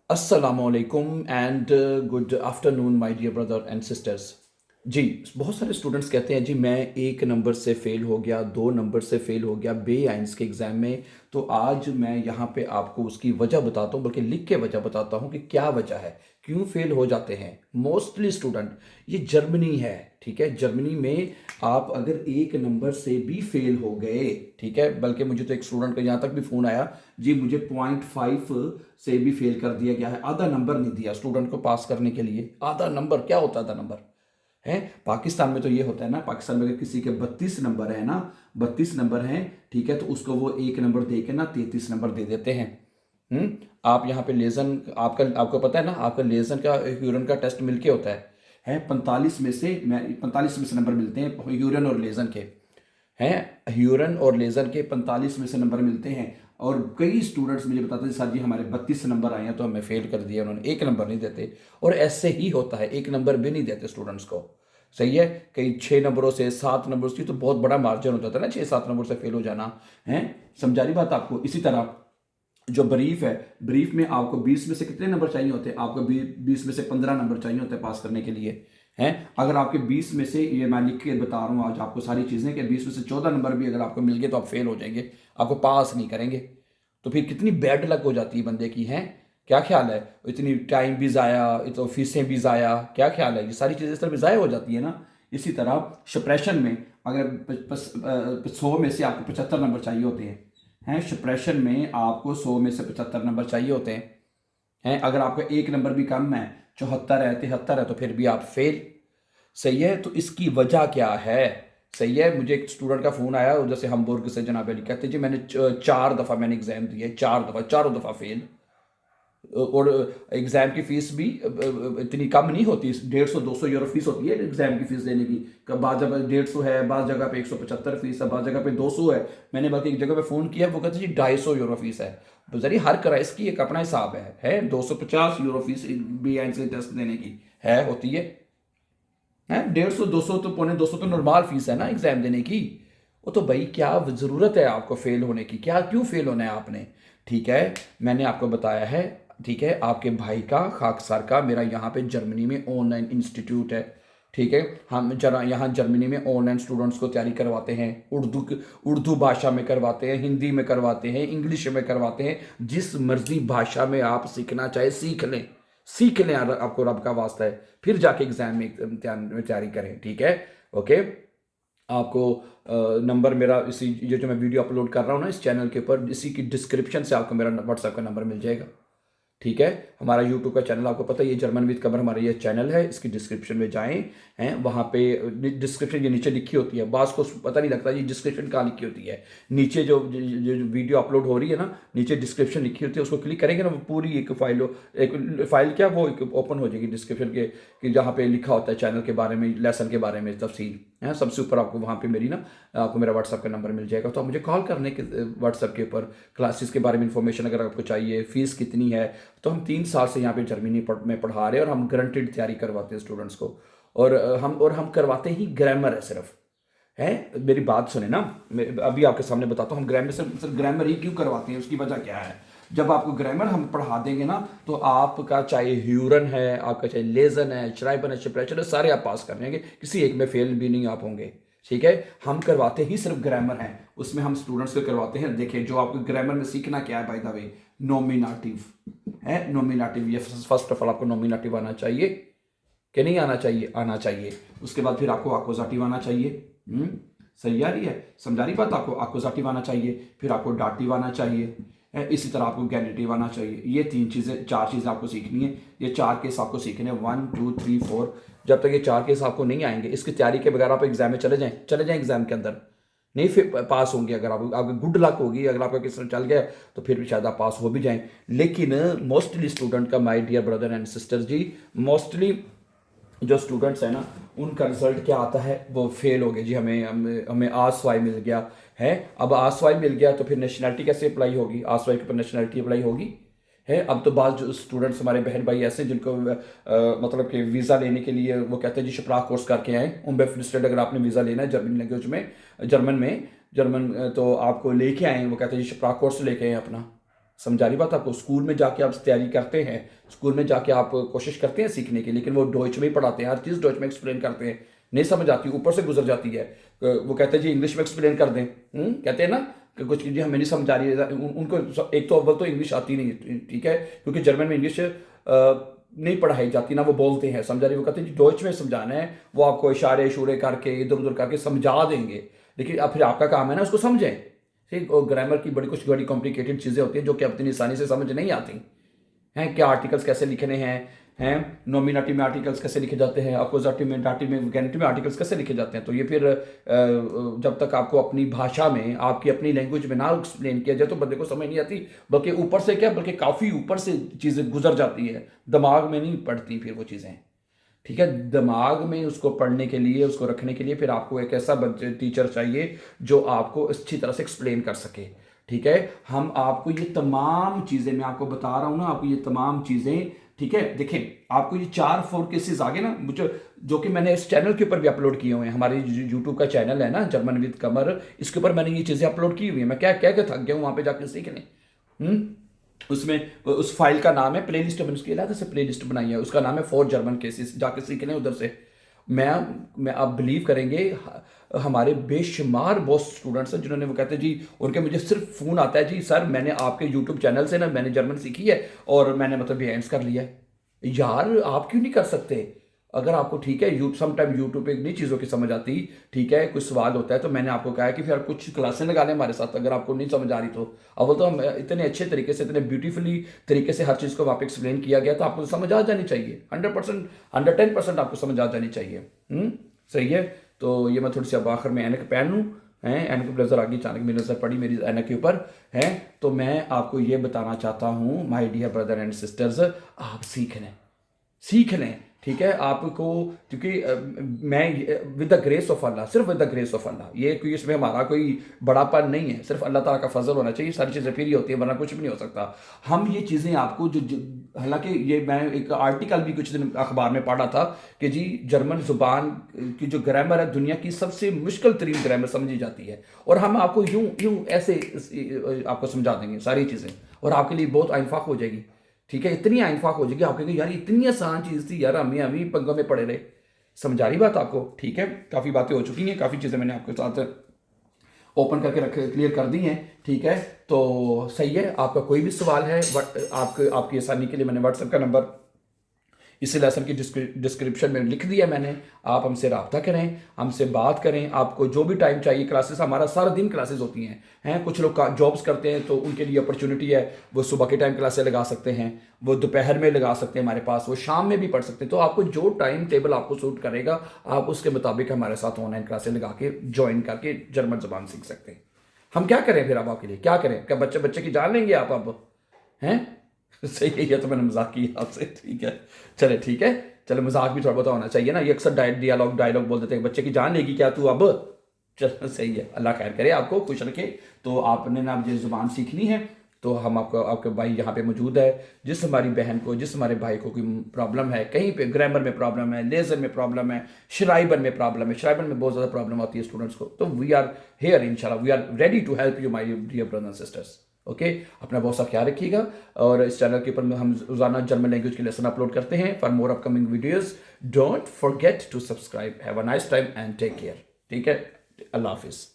अस्सलामुअलैकुम and good afternoon my dear brother and sisters. जी, बहुत सारे स्टूडेंट्स कहते हैं जी मैं एक नंबर से फ़ेल हो गया, दो नंबर से फ़ेल हो गया बे-आइंस के एग्ज़ाम में। तो आज मैं यहाँ पे आपको उसकी वजह बताता हूँ, बल्कि लिख के वजह बताता हूँ कि क्या वजह है, क्यों फ़ेल हो जाते हैं मोस्टली स्टूडेंट। ये जर्मनी है, ठीक है? जर्मनी में आप अगर एक नंबर से भी फ़ेल हो गए, ठीक है? बल्कि मुझे तो एक स्टूडेंट का यहाँ तक भी फ़ोन आया, जी मुझे 0.5 से भी फेल कर दिया गया है, आधा नंबर नहीं दिया स्टूडेंट को पास करने के लिए। आधा नंबर क्या होता है? आधा नंबर है पाकिस्तान में तो ये होता है ना, पाकिस्तान में अगर किसी के 32 नंबर है ना, 32 नंबर हैं, ठीक है, तो उसको वो एक नंबर दे के ना 33 नंबर दे देते हैं। आप यहाँ पे लेजन, आपका आपको पता है ना, आपका लेजन का यूरन का टेस्ट मिलके होता है 45 में से नंबर मिलते हैं यूरन और लेजन के, हैं ह्यूरन और लेज़र के 45 में से नंबर मिलते हैं। और कई स्टूडेंट्स मुझे बताते हैं सर जी हमारे 32 नंबर आए हैं तो हमें फेल कर दिया उन्होंने, एक नंबर नहीं देते। और ऐसे ही होता है, एक नंबर भी नहीं देते स्टूडेंट्स को। सही है, कई 6 नंबरों से 7 नंबरों से तो बहुत बड़ा मार्जिन हो जाता है ना, 6-7 नंबर से फेल हो जाना है। समझा रही बात आपको? इसी तरह जो ब्रीफ है, ब्रीफ में आपको 20 में से कितने नंबर चाहिए होते हैं? आपको 20 में से 15 नंबर चाहिए होते हैं पास करने के लिए, हैं। अगर आपके 20 में से, ये मैं लिख के बता रहा हूँ आज आपको सारी चीज़ें, कि 20 में से 14 नंबर भी अगर आपको मिल गए तो आप फेल हो जाएंगे, आपको पास नहीं करेंगे। तो फिर कितनी बैड लक हो जाती है बंदे की, हैं। क्या ख्याल है? इतनी टाइम भी ज़ाया, इतनी फीसें भी ज़ाया, क्या ख्याल है? ये सारी चीज़ें इस तरह भी ज़ाया हो जाती है ना। इसी तरह सप्रेशन में अगर 100 में से आपको 75 नंबर चाहिए होते हैं सप्रेशन में आपको 100 में से 75 नंबर चाहिए होते हैं। अगर आपका एक नंबर भी कम है, 74 है, 73 है, तो फिर भी आप फेल। सही है, तो इसकी वजह क्या है? सही है, मुझे एक स्टूडेंट का फ़ोन आया जैसे हमबुर्ग से, जनाब अली कहते जी मैंने 4 दफ़ा मैंने एग्ज़ाम दिए, 4 दफ़ा, चारों दफ़ा फेल। और एग्ज़ाम की फ़ीस भी इतनी कम नहीं होती, 150-200 यूरो फीस होती है एग्ज़ाम की फ़ीस देने की। बाद जगह 150 है, बाद जगह पे 175 फीस है, बाद जगह पे 200 है। मैंने बल्कि एक जगह पे फ़ोन किया, वो कहते जी 250 यूरो फीस है। तो जरिए हर क्राइस की एक अपना हिसाब है 250 यूरो फीस बी एन से टेस्ट देने की है, होती है 150-200, तो 250 तो नॉर्मल फीस है ना एग्ज़ाम देने की। वो तो भाई क्या ज़रूरत है आपको फेल होने की? क्या क्यों फेल होना है आपने? ठीक है, मैंने आपको बताया है, ठीक है, आपके भाई का, खाकसार का, मेरा यहाँ पे जर्मनी में ऑनलाइन इंस्टीट्यूट है। ठीक है, हम जरा यहाँ जर्मनी में ऑनलाइन स्टूडेंट्स को तैयारी करवाते हैं, उर्दू भाषा में करवाते हैं, हिंदी में करवाते हैं, इंग्लिश में करवाते हैं। जिस मर्जी भाषा में आप सीखना चाहे सीख लें, सीख लें, आपको रब का वास्ता है, फिर जाके एग्जाम में तैयारी करें। ठीक है, ओके। आपको नंबर मेरा इसी, ये जो मैं वीडियो अपलोड कर रहा हूँ ना इस चैनल के ऊपर, इसी की डिस्क्रिप्शन से आपको मेरा व्हाट्सएप का नंबर मिल जाएगा। ठीक है, हमारा यूट्यूब का चैनल आपको पता है, ये जर्मन विद कमर हमारा ये चैनल है, इसकी डिस्क्रिप्शन में जाएं, हैं वहाँ पे डिस्क्रिप्शन ये नीचे लिखी होती है। बास को पता नहीं लगता ये डिस्क्रिप्शन कहाँ लिखी होती है। नीचे जो वीडियो अपलोड हो रही है ना, नीचे डिस्क्रिप्शन लिखी होती है, उसको क्लिक करेंगे ना, वो पूरी एक फाइल एक फाइल क्या, वो एक ओपन हो जाएगी डिस्क्रिप्शन के, कि जहाँ पे लिखा होता है चैनल के बारे में, लेसन के बारे में तफसील है। सबसे ऊपर आपको वहाँ पे मेरी ना, आपको मेरा व्हाट्सएप का नंबर मिल जाएगा, तो आप मुझे कॉल करने के व्हाट्सएप के ऊपर, क्लासेस के बारे में इंफॉर्मेशन अगर आपको चाहिए, फीस कितनी है। तो हम 3 साल से यहाँ पे जर्मनी में पढ़ा रहे हैं, और हम गारंटेड तैयारी करवाते हैं स्टूडेंट्स को। और हम करवाते ही ग्रामर है सिर्फ, है। मेरी बात सुने ना, मैं अभी आपके सामने बताता हूँ हम ग्रामर सिर्फ ग्रामर ही क्यों करवाते हैं, उसकी वजह क्या है। जब आपको ग्रामर हम पढ़ा देंगे ना, तो आपका चाहे ह्यूरन है, आपका चाहे लेजन है, श्राइबन है, शिप्रेशन है, सारे आप पास कर लेंगे, किसी एक में फेल भी नहीं आप होंगे। ठीक है, हम करवाते ही सिर्फ ग्रामर है, उसमें हम स्टूडेंट्स को करवाते हैं। देखिए, जो आपको ग्रामर में सीखना क्या है, बाय द वे, नॉमिनेटिव है। नॉमिनेटिव, ये फर्स्ट ऑफ ऑल आपको नॉमिनेटिव आना चाहिए, कि नहीं आना चाहिए? आना चाहिए। उसके बाद फिर आपको आक्वजाटिव आना चाहिए। सही आ रही है? समझा रही बात आपको? आक्वजाटिव आना चाहिए, फिर आपको डाटिव आना चाहिए, इसी तरह आपको गैनेटिव आना चाहिए। ये 3 चीज़ें, 4 चीज़ें आपको सीखनी है। ये 4 केस आपको सीखने हैं, 1 2 3 4। जब तक ये 4 केस आपको नहीं आएंगे, इसकी तैयारी के बगैर आप एग्जाम में चले जाएं एग्जाम के अंदर नहीं फिर पास होंगे। अगर आपकी गुड लक होगी, अगर आपका किस चल गया, तो फिर भी शायद आप पास हो भी जाएं। लेकिन मोस्टली स्टूडेंट का, my dear brother and sister जी, मोस्टली जो स्टूडेंट्स हैं ना, उनका रिजल्ट क्या आता है, वो फेल हो गए जी। हमें हमें हमें आसवाई मिल गया है। अब आसवाई मिल गया तो फिर नेशनैलिटी कैसे अप्लाई होगी? आसवाई के ऊपर नेशनैलिटी अप्लाई होगी है। अब तो बाद जो स्टूडेंट्स, हमारे बहन भाई ऐसे जिनको मतलब कि वीज़ा लेने के लिए वो कहते हैं जी शप्राक कोर्स करके आए, उम्बेफिलिस्टेड, अगर आपने वीज़ा लेना है जर्मन लैंग्वेज में, जर्मन तो आपको लेके आए, वो कहते हैं जी शप्राक कोर्स लेके आए अपना। समझा रही बात आपको? स्कूल में जाके आप तैयारी करते हैं, स्कूल में जाके आप कोशिश करते हैं सीखने की, लेकिन वो डॉइच में ही पढ़ाते हैं, हर चीज़ डॉइच में एक्सप्लेन करते हैं, नहीं समझ आती, ऊपर से गुजर जाती है। वो कहते हैं जी इंग्लिश में एक्सप्लेन कर दें, कहते हैं ना कि कुछ चीज़ें हमें नहीं समझ आ रही है उनको। एक तो अव्वल तो इंग्लिश आती नहीं, ठीक है, क्योंकि जर्मन में इंग्लिश नहीं पढ़ाई जाती, ना वो बोलते हैं, समझा रही? वो कहते हैं जी डॉइच में समझाना है, वो आपको इशारे इशूरे करके इधर उधर करके समझा देंगे, लेकिन अब फिर आपका काम है ना उसको समझें। ठीक, और ग्रामर की कुछ बड़ी कॉम्प्लिकेटेड चीज़ें होती हैं जो कि अपनी आसानी से समझ नहीं आती हैं। क्या आर्टिकल्स कैसे लिखने हैं नॉमिनेटिव में आर्टिकल्स कैसे लिखे जाते हैं, अपोजिटिव में, डाटिव में, वैकेंटिव में आर्टिकल्स कैसे लिखे जाते हैं। तो ये फिर जब तक आपको अपनी भाषा में, आपकी अपनी लैंग्वेज में ना एक्सप्लेन किया जाए तो बंदे को समझ नहीं आती, बल्कि ऊपर से क्या, बल्कि काफ़ी ऊपर से चीज़ें गुजर जाती है, दिमाग में नहीं पड़ती फिर वो चीज़ें। ठीक है, दिमाग में उसको पढ़ने के लिए, उसको रखने के लिए फिर आपको एक ऐसा टीचर चाहिए जो आपको अच्छी तरह से एक्सप्लेन कर सके। ठीक है, हम आपको ये तमाम चीज़ें, मैं आपको बता रहा हूँ ना, आपको ये तमाम चीज़ें, ठीक है, देखें आपको ये 4 केसेस आगे ना, मुझे जो कि मैंने इस चैनल के ऊपर भी अपलोड किए हुए हैं, हमारे यूट्यूब का चैनल है ना जर्मन विद कमर, इसके ऊपर मैंने ये चीज़ें अपलोड की हुई है। मैं क्या क्या क्या थक गया हूँ वहाँ पे जाके सीखने। उसमें उस फाइल का नाम है प्लेलिस्ट, मैंने उसकी अलग से प्लेलिस्ट बनाई है, उसका नाम है 4 जर्मन केसेस, जाके सीख लें उधर से। मैं आप बिलीव करेंगे, हमारे बेशुमार बहुत स्टूडेंट्स हैं जिन्होंने, वो कहते हैं जी, उनके मुझे सिर्फ फ़ोन आता है, जी सर मैंने आपके यूट्यूब चैनल से ना मैंने जर्मन सीखी है और मैंने मतलब बिहेव्स कर लिया है। यार आप क्यों नहीं कर सकते? अगर आपको, ठीक है, समटाइम यूट्यूब पे नई चीज़ों की समझ आती, ठीक है, कुछ सवाल होता है, तो मैंने आपको कहा है कि फिर आप कुछ क्लासें लगा लें हमारे साथ, अगर आपको नहीं समझ आ रही तो। अव्वल तो हम इतने अच्छे तरीके से, इतने ब्यूटीफुली तरीके से हर चीज़ को वहाँ पे एक्सप्लेन किया गया, तो आपको समझ आ जानी चाहिए, 100%, 110% आपको समझ आ जानी चाहिए। सही है। तो ये मैं थोड़ी सी अब आखिर में ऐनक पहन लूँ, हैं ऐनक ब्लेजर आगे अचानक मेरी नज़र पड़ी मेरी ऐनक के ऊपर है, तो मैं आपको ये बताना चाहता हूँ my dear brother and sisters, आप सीख लें, ठीक है, आपको, क्योंकि मैं with the grace of Allah, सिर्फ with the grace of Allah, ये कोई इसमें हमारा कोई बड़ापन नहीं है, सिर्फ अल्लाह ताला का फजल होना चाहिए, सारी चीज़ें फिर ही होती है, वरना कुछ भी नहीं हो सकता। हम ये चीज़ें आपको हालांकि ये मैं एक आर्टिकल भी कुछ दिन अखबार में पढ़ा था कि जी जर्मन ज़ुबान की जो ग्रामर है दुनिया की सबसे मुश्किल तरीन ग्रामर समझी जाती है, और हम आपको यूं यूं ऐसे आपको समझा देंगे सारी चीज़ें, और आपके लिए बहुत आइनफाक हो जाएगी। ठीक है, इतनी आइनफाक हो जाएगी, आप कहेंगे यार इतनी आसान चीज़ थी यार, हम ही पंगों में पड़े रहे। समझा रही बात आपको? ठीक है, काफ़ी बातें हो चुकी हैं, काफ़ी चीज़ें मैंने आपके साथ ओपन करके क्लियर कर दी हैं। ठीक है, तो सही है, आपका कोई भी सवाल है, आपकी आसानी के लिए मैंने व्हाट्सएप का नंबर इस लेसन की डिस्क्रिप्शन में लिख दिया मैंने, आप हमसे रब्ता करें, हमसे बात करें, आपको जो भी टाइम चाहिए। क्लासेस हमारा सारा दिन क्लासेस होती हैं कुछ लोग जॉब्स करते हैं तो उनके लिए अपॉर्चुनिटी है, वो सुबह के टाइम क्लासेस लगा सकते हैं, वो दोपहर में लगा सकते हैं हमारे पास, वो शाम में भी पढ़ सकते हैं। तो आपको जो टाइम टेबल आपको सूट करेगा, आप उसके मुताबिक हमारे साथ ऑनलाइन क्लासेस लगा के ज्वाइन करके जर्मन ज़बान सीख सकते हैं। हम क्या करें फिर, अब आपके लिए क्या करें? क्या बच्चे की जान लेंगे आप अब? हैं सही है, ये तो मैंने मजाक किया आपसे। ठीक है, चले ठीक है, चलो मजाक भी थोड़ा बहुत होना चाहिए ना, ये अक्सर डायलॉग बोल देते हैं, बच्चे की जान लेगी क्या तू अब? चलो सही है, अल्लाह खैर करे, आपको खुश रखे। तो आपने ना ये ज़ुबान सीखनी है, तो हम आपके भाई यहाँ पे मौजूद है, जिस हमारी बहन को, जिस हमारे भाई को कोई प्रॉब्लम है, कहीं पे ग्रामर में प्रॉब्लम है, लेजर में प्रॉब्लम है, श्राइबन में प्रॉब्लम है, श्राइबन में बहुत ज़्यादा प्रॉब्लम आती है स्टूडेंट्स को, तो वी आर हेयर इंशाल्लाह, we are ready to help you my dear brothers and sisters. Okay, अपना बहुत सा ख्याल रखिएगा, और इस चैनल के ऊपर हम रोजाना जर्मन लैंग्वेज के लेसन अपलोड करते हैं। For more upcoming videos don't forget to subscribe. Have a nice time and take care. ठीक है, अल्लाह हाफिज़।